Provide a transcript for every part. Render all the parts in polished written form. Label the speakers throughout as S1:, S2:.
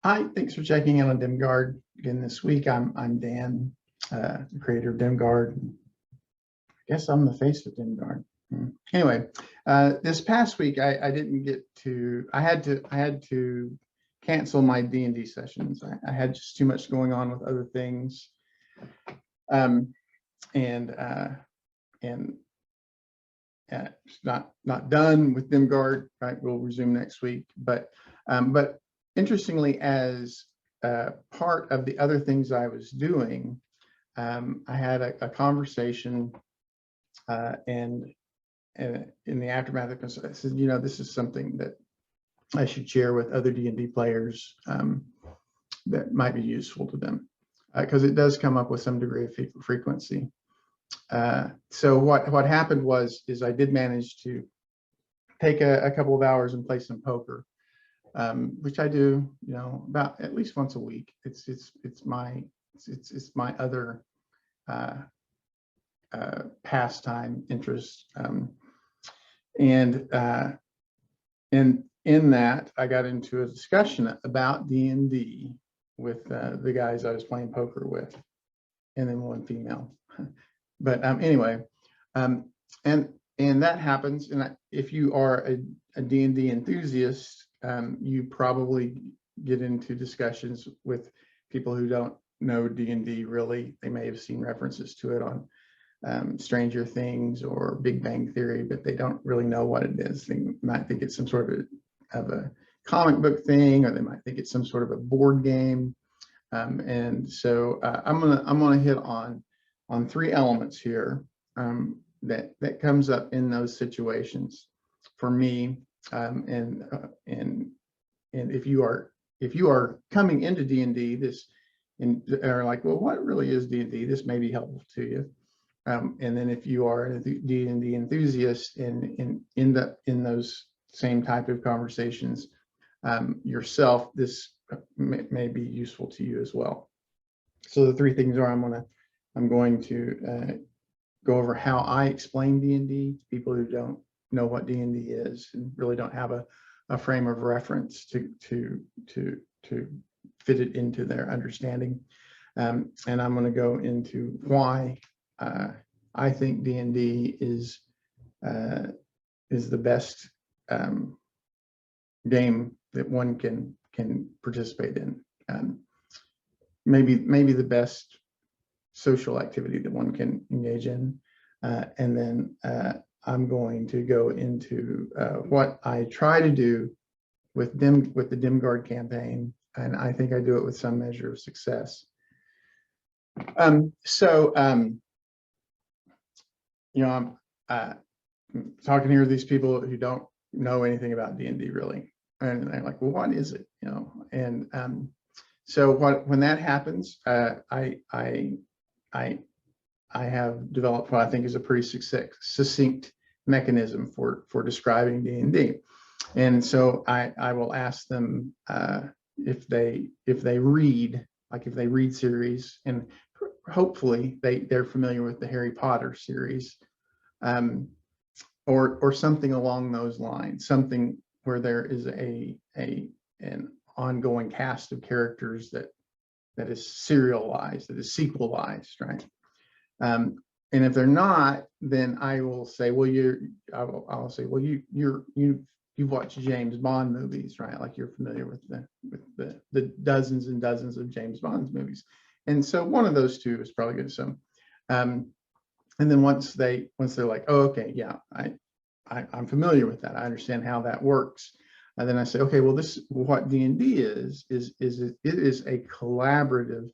S1: Hi, thanks for checking in on Dimgaard again this week. I'm Dan, the creator of Dimgaard. I guess I'm the face of Dimgaard. Anyway, this past week I didn't get to. I had to cancel my D&D sessions. I had just too much going on with other things, um, and it's not done with Dimgaard. Right, we'll resume next week. But interestingly, as part of the other things I was doing, I had a conversation, and in the aftermath of it, I said, this is something that I should share with other D&D players, that might be useful to them, because it does come up with some degree of frequency. So what happened is I did manage to take a couple of hours and play some poker, which I do, about at least once a week. It's my other pastime interest, and in that I got into a discussion about D&D with the guys I was playing poker with, and then one female. But anyway, and that happens. And if you are a D&D enthusiast, you probably get into discussions with people who don't know D&D really. They may have seen references to it on Stranger Things or Big Bang Theory, but they don't really know what it is. They might think it's some sort of a comic book thing, or they might think it's some sort of a board game. And so I'm gonna hit on three elements here, that comes up in those situations for me. And if you are coming into D&D, and are like, well, what really is D&D? This may be helpful to you. And then if you are a D&D enthusiast in those same type of conversations yourself, this may be useful to you as well. So the three things are, I'm going to go over how I explain D&D to people who don't know what D&D is and really don't have a frame of reference to fit it into their understanding. And I'm going to go into why I think D&D is the best game that one can participate in. Maybe the best social activity that one can engage in, and then I'm going to go into what I try to do with the Dimgaard campaign, and I think I do it with some measure of success. I'm talking here to these people who don't know anything about D&D really, and they're like, well, what is it? And so when that happens, I have developed what I think is a pretty succinct mechanism for describing D&D. And so I will ask them if they read, like if they read series, and hopefully they're familiar with the Harry Potter series, or something along those lines, something where there is an ongoing cast of characters that is serialized, that is sequelized, right? And if they're not, then I will say, well, I'll say, well, you've watched James Bond movies, right? Like you're familiar with the dozens and dozens of James Bond movies. And so one of those two is probably good. So, and then once they're like, oh, okay, yeah, I'm familiar with that. I understand how that works. And then I say, okay, well, what D&D is it is a collaborative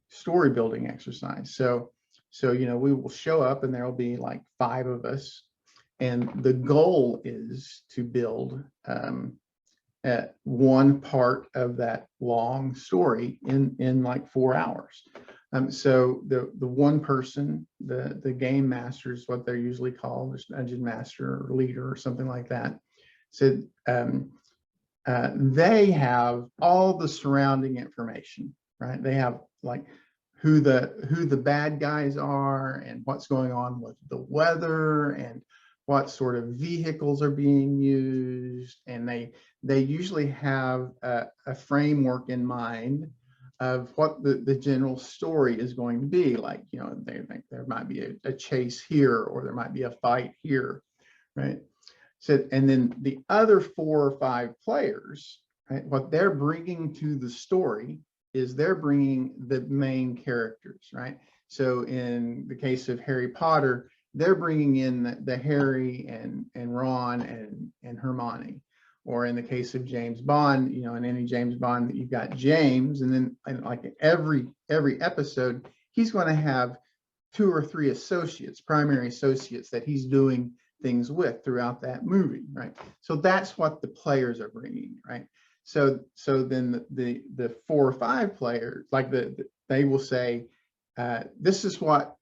S1: story building exercise. So we will show up and there'll be like 5 of us, and the goal is to build at one part of that long story in like 4 hours. So the one person, the game master is what they're usually called, there's dungeon master or leader or something like that. So they have all the surrounding information, right? They have like who the bad guys are, and what's going on with the weather, and what sort of vehicles are being used, and they usually have a framework in mind of what the general story is going to be. Like, you know, they think there might be a chase here, or there might be a fight here, right? So, and then the other 4 or 5 players, right, what they're bringing to the story is they're bringing the main characters, right? So in the case of Harry Potter, they're bringing in the Harry and Ron and Hermione. Or in the case of James Bond, you know, in any James Bond, you've got James, and then like every episode, he's going to have 2 or 3 associates, primary associates that he's doing things with throughout that movie, right? So that's what the players are bringing, right? So then the 4 or 5 players, like they will say, this is what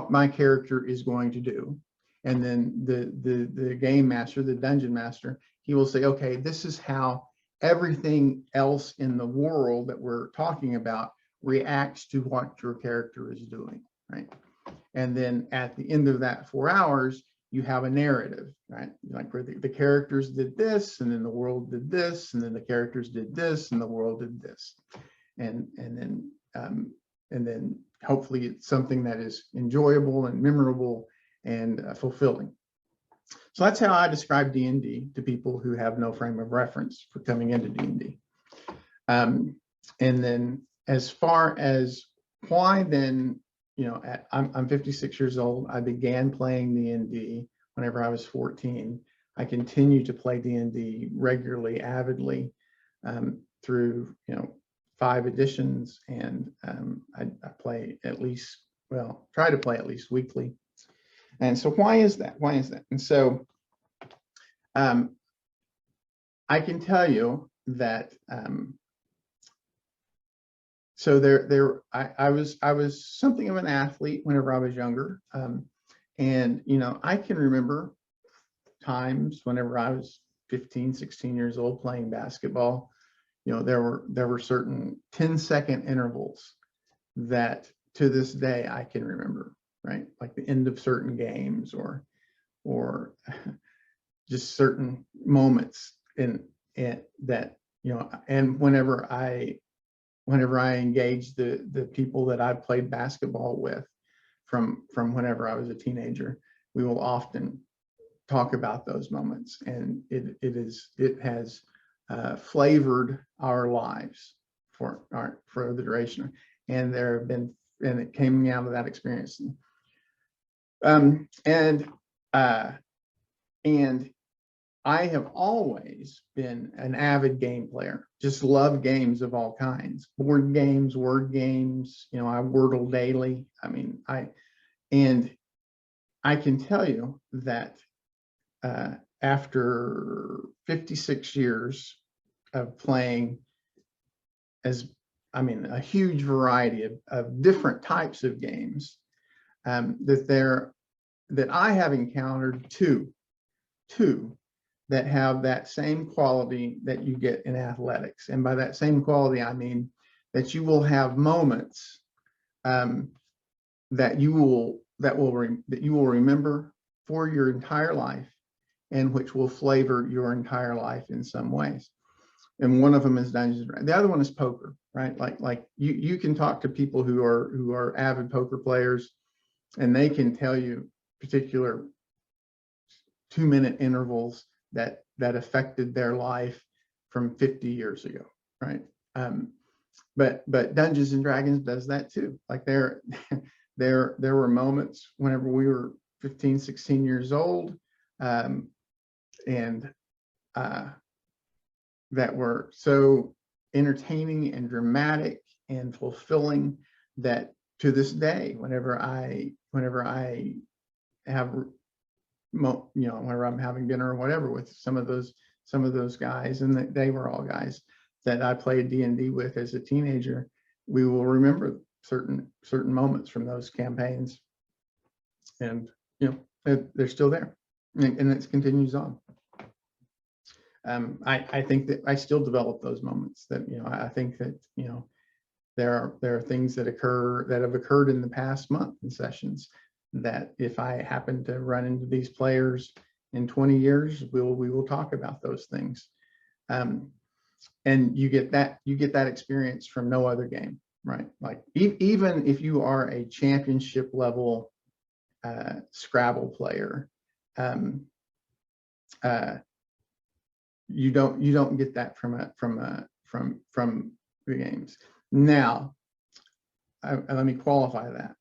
S1: my character is going to do, and then the game master, the dungeon master, he will say, okay, this is how everything else in the world that we're talking about reacts to what your character is doing, right? And then at the end of that 4 hours, you have a narrative, right? Like where the characters did this, and then the world did this, and then the characters did this, and the world did this, and then hopefully it's something that is enjoyable and memorable and fulfilling. So that's how I describe D&D to people who have no frame of reference for coming into D&D. And then as far as why then, you know, I'm 56 years old. I began playing D&D whenever I was 14. I continue to play D&D regularly, avidly, through, you know, 5 editions, and I play at least, well, try to play at least weekly. And so why is that? Why is that? And so I can tell you that so I was something of an athlete whenever I was younger, and you know, I can remember times whenever I was 15, 16 years old playing basketball. You know, there were certain 10-second intervals that to this day I can remember, right? Like the end of certain games, or just certain moments in that, you know, and whenever I engage the people that I played basketball with from whenever I was a teenager, we will often talk about those moments, and it has flavored our lives for the duration. And there have been, and it came out of that experience. And I have always been an avid game player, just love games of all kinds, board games, word games, you know, I wordle daily. I mean, I can tell you that after 56 years of playing a huge variety of different types of games, that I have encountered two that have that same quality that you get in athletics. And by that same quality, I mean that you will have moments that you will remember for your entire life, and which will flavor your entire life in some ways. And one of them is Dungeons and Dragons. The other one is poker, right? Like you can talk to people who are avid poker players, and they can tell you particular 2-minute intervals that affected their life from 50 years ago, right? But Dungeons and Dragons does that too. Like there were moments whenever we were 15, 16 years old, and that were so entertaining and dramatic and fulfilling that to this day, whenever I have, you know, whenever I'm having dinner or whatever with some of those guys, and they were all guys that I played D&D with as a teenager, we will remember certain moments from those campaigns, and you know, they're still there, and it continues on. I think that I still develop those moments. That, you know, I think that, you know, there are things that have occurred in the past month in sessions that if I happen to run into these players in 20 years, we will talk about those things. And you get that experience from no other game, right? Like even if you are a championship level Scrabble player, you don't get that from the games. Now, let me qualify that.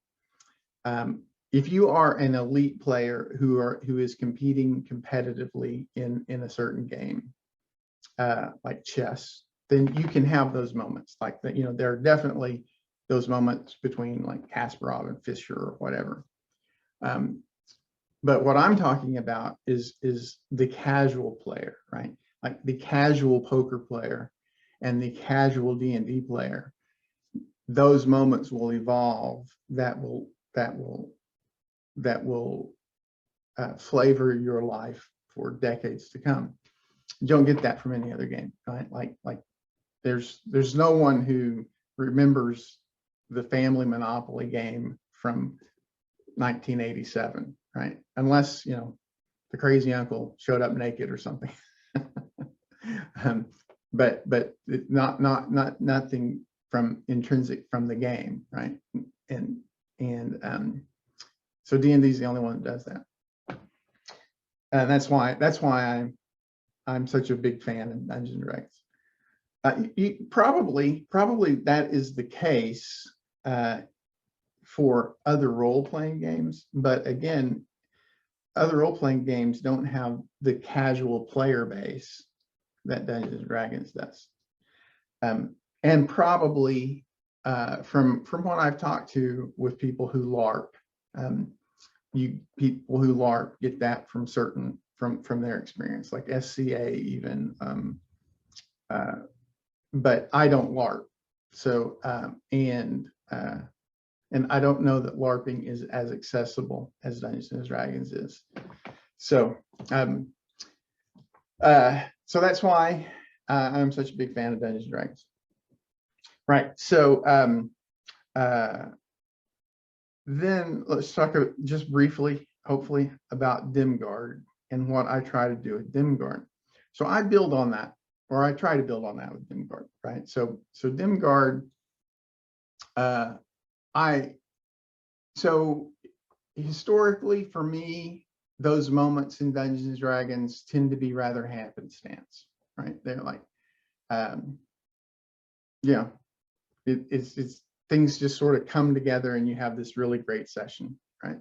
S1: If you are an elite player who is competing competitively in a certain game, like chess, then you can have those moments like that. You know, there are definitely those moments between like Kasparov and Fischer or whatever. But what I'm talking about is the casual player, right? Like the casual poker player and the casual D&D player. Those moments will evolve. That will flavor your life for decades to come. You don't get that from any other game, right? Like there's no one who remembers the family Monopoly game from 1987, right? Unless, you know, the crazy uncle showed up naked or something. But nothing from intrinsic from the game, right? And so D&D is the only one that does that. And that's why I'm such a big fan of Dungeons and Dragons. Probably that is the case for other role-playing games, but again, other role-playing games don't have the casual player base that Dungeons and Dragons does. And probably from what I've talked to with people who LARP, people who LARP get that from their experience, like SCA even. But I don't LARP, so and I don't know that LARPing is as accessible as Dungeons and Dragons is. So so that's why I'm such a big fan of Dungeons and Dragons. Right. So then let's talk just briefly, hopefully, about Dimgaard and what I try to do with Dimgaard. So I build on that, or I try to build on that with Dimgaard, right? So Dimgaard, so historically for me, those moments in Dungeons and Dragons tend to be rather happenstance, right? They're like, yeah, it's things just sort of come together and you have this really great session, right?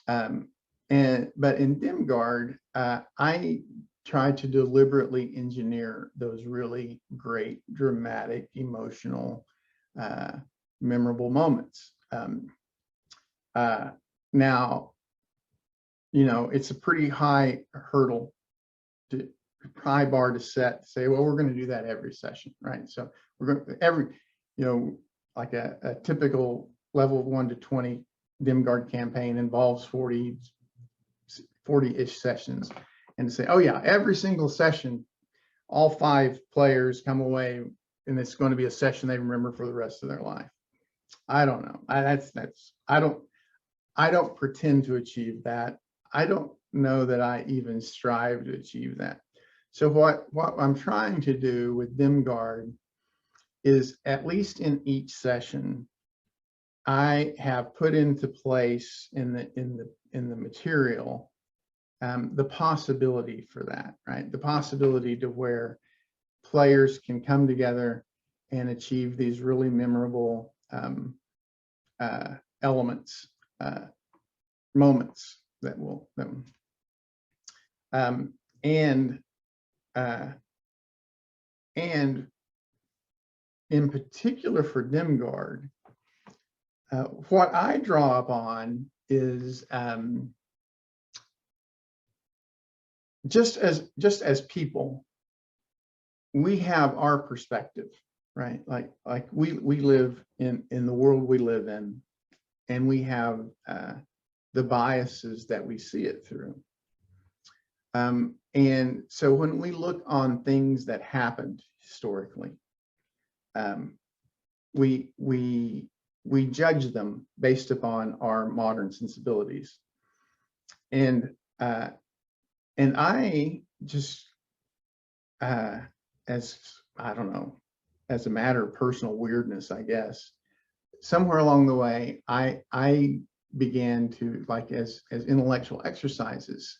S1: But in Dimgaard, I try to deliberately engineer those really great, dramatic, emotional, memorable moments. Now, you know, it's a pretty high bar to set to say, well, we're going to do that every session, right? So we're going to you know, like a typical level of 1 to 20 Dimgaard campaign involves 40-ish sessions, and to say, oh yeah, every single session, all 5 players come away and it's going to be a session they remember for the rest of their life. I don't know. I don't pretend to achieve that. I don't know that I even strive to achieve that. So what I'm trying to do with Dimgaard is, at least in each session, I have put into place in the material the possibility for that, right? The possibility to where players can come together and achieve these really memorable elements, moments that will and in particular for Dimgaard, what I draw upon is just as people, we have our perspective, right? Like we live in the world we live in, and we have the biases that we see it through. And so when we look on things that happened historically, we we judge them based upon our modern sensibilities. And I just, as I don't know, as a matter of personal weirdness, I guess, somewhere along the way, I began to, like, as intellectual exercises,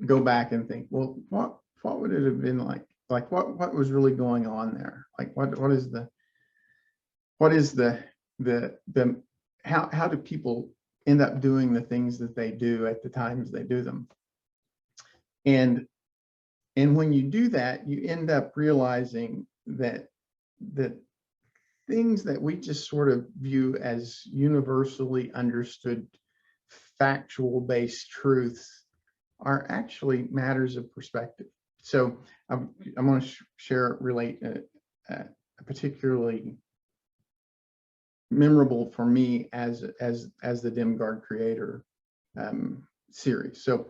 S1: go back and think, well, what would it have been like? Like, what was really going on there? Like, what is the how do people end up doing the things that they do at the times they do them? And when you do that, you end up realizing that things that we just sort of view as universally understood factual based truths are actually matters of perspective. So I'm going to relate a particularly memorable for me as the Dimgaard creator series. So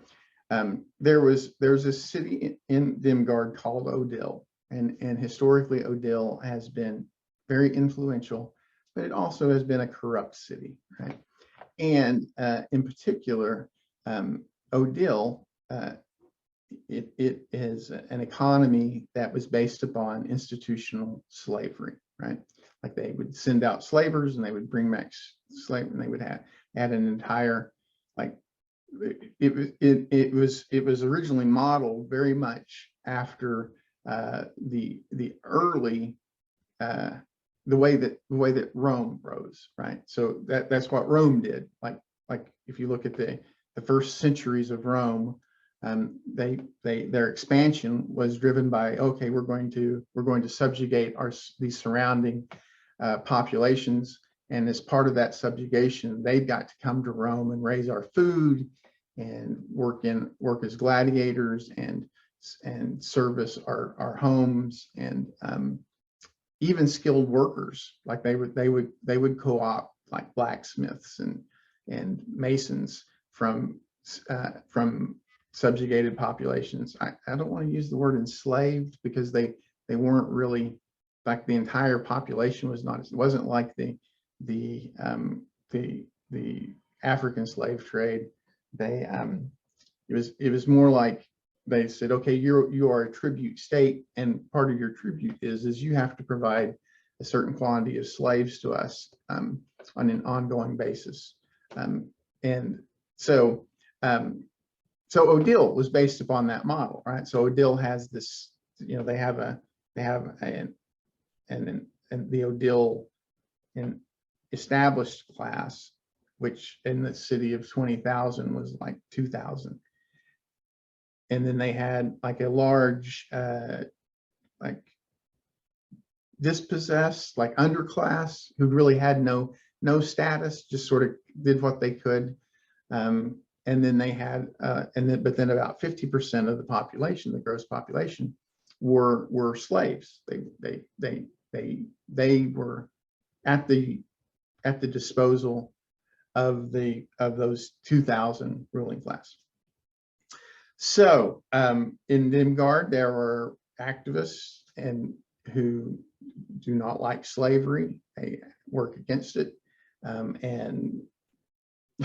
S1: there's a city in Dimgaard called Odil, and historically Odil has been very influential, but it also has been a corrupt city, right? And in particular, Odil, it is an economy that was based upon institutional slavery, right? Like they would send out slavers and they would bring back slaves, and they would add an entire, like, it was originally modeled very much after the early the way that Rome rose, right? So that's what Rome did. Like if you look at the first centuries of Rome, their expansion was driven by, okay, we're going to subjugate these surrounding populations, and as part of that subjugation, they've got to come to Rome and raise our food and work as gladiators and service our homes, and even skilled workers. Like they would co-opt like blacksmiths and masons from subjugated populations. I don't want to use the word enslaved, because they weren't really, like, the entire population was not. It wasn't like the African slave trade. It was more like they said, okay, you are a tribute state, and part of your tribute is you have to provide a certain quantity of slaves to us on an ongoing basis. And so Odil was based upon that model, right? So Odil has this, they have the Odil established class, which in the city of 20,000 was like 2,000. And then they had like a large, like dispossessed, like underclass, who really had no status, just sort of did what they could. And then they had, but then about 50% of the population, the gross population, were slaves. They were at the disposal of those 2,000 ruling class. So in Dimgaard, there were activists who do not like slavery. They work against it, and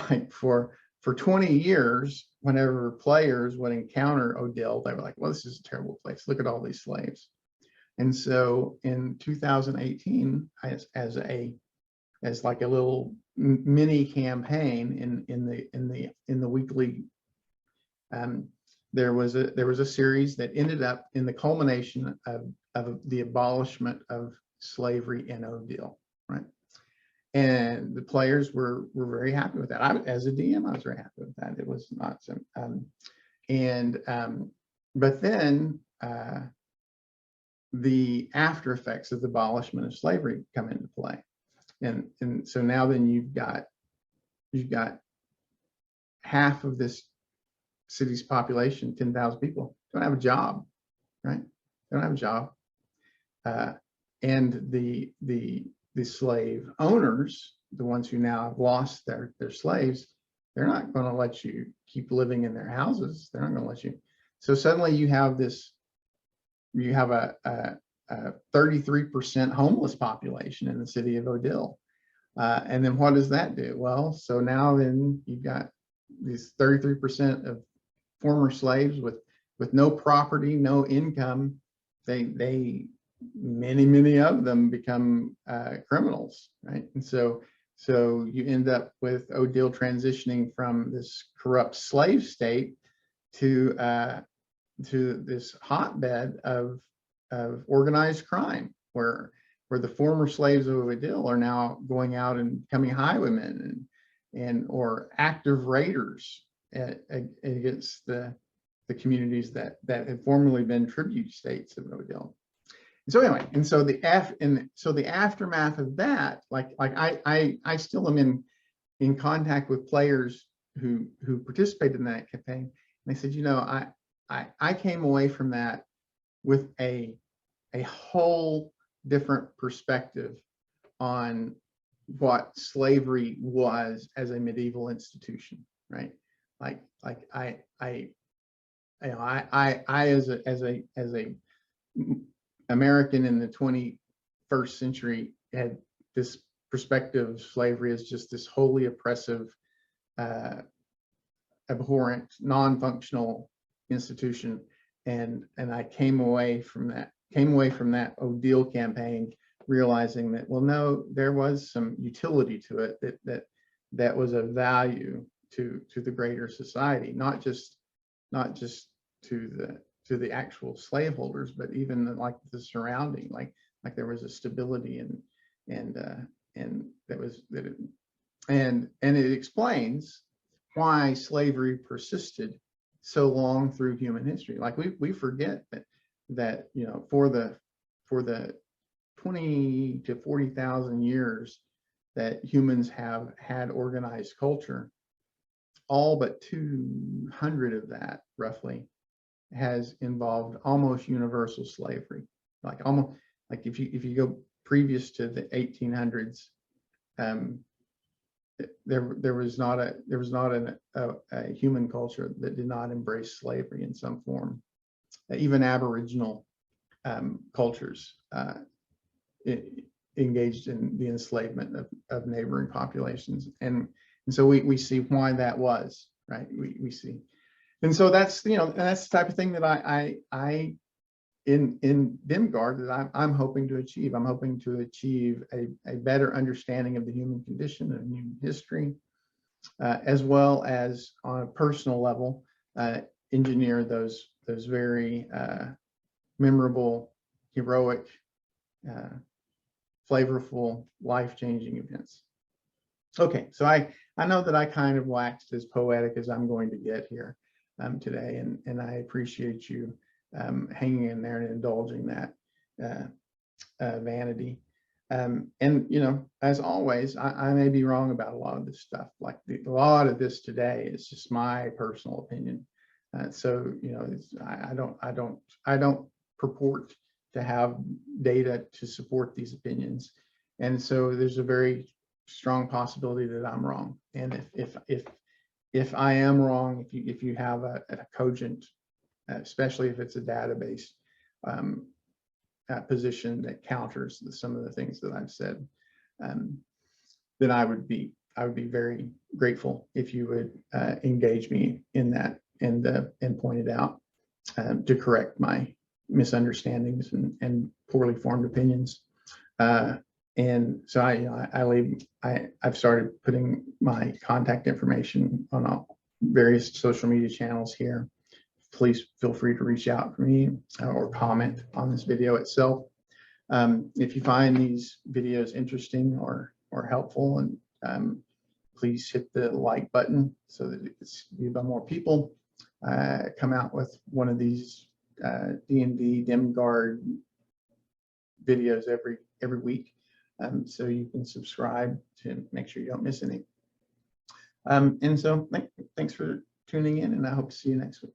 S1: like for 20 years, whenever players would encounter Odil, they were like, well, this is a terrible place. Look at all these slaves. And so in 2018, as like a little mini campaign in the weekly, there was a series that ended up in the culmination of the abolishment of slavery in Odil, right? And the players were very happy with that. As a DM, I was very happy with that. It was not some, but then the after effects of the abolishment of slavery come into play, and so now then you've got half of this city's population, 10,000 people, don't have a job, right? They don't have a job, and the slave owners, the ones who now have lost their slaves, they're not going to let you keep living in their houses. They're not going to let you. So suddenly you have a 33% homeless population in the city of Odil. And then what does that do? Well, so now then you've got these 33% of former slaves with no property, no income. Many of them become criminals, right? And so you end up with Odile transitioning from this corrupt slave state to this hotbed of organized crime, where the former slaves of Odile are now going out and becoming highwaymen or active raiders against the communities that had formerly been tribute states of Odile. So anyway, and so the aftermath of that, like I still am in contact with players who participated in that campaign. And they said, you know, I came away from that with a whole different perspective on what slavery was as a medieval institution, right? Like I as a American in the 21st century had this perspective of slavery as just this wholly oppressive, abhorrent, non-functional institution, and I came away from that Odile campaign realizing that, well, no, there was some utility to it, that was of value to the greater society, not just to the actual slaveholders, but even like the surrounding, like there was a stability and it explains why slavery persisted so long through human history. Like we forget that you know, for the 20 to 40,000 years that humans have had organized culture, all but 200 of that roughly has involved almost universal slavery. Like almost like if you go previous to the 1800s, there was not a human culture that did not embrace slavery in some form. Even Aboriginal cultures engaged in the enslavement of neighboring populations, and so we see why that was, right? We see, and so that's, you know, that's the type of thing that I in Dimgaard that I'm hoping to achieve. I'm hoping to achieve a better understanding of the human condition and human history, as well as on a personal level, engineer those very memorable, heroic, flavorful, life-changing events. Okay, so I know that I kind of waxed as poetic as I'm going to get here today, and I appreciate you hanging in there and indulging that vanity. And you know, as always, I may be wrong about a lot of this stuff. Like a lot of this today is just my personal opinion. So you know, I don't purport to have data to support these opinions, and so there's a very strong possibility that I'm wrong. And if I am wrong, if you have a cogent, especially if it's a database position that counters some of the things that I've said, then I would be very grateful if you would engage me in that and point it out to correct my misunderstandings and poorly formed opinions. And so I've started putting my contact information on all various social media channels here. Please feel free to reach out for me or comment on this video itself. If you find these videos interesting or helpful, and please hit the like button so that it's viewed by more people. Come out with one of these D&D Dimgaard videos every week, so you can subscribe to make sure you don't miss any. And so thanks for tuning in, and I hope to see you next week.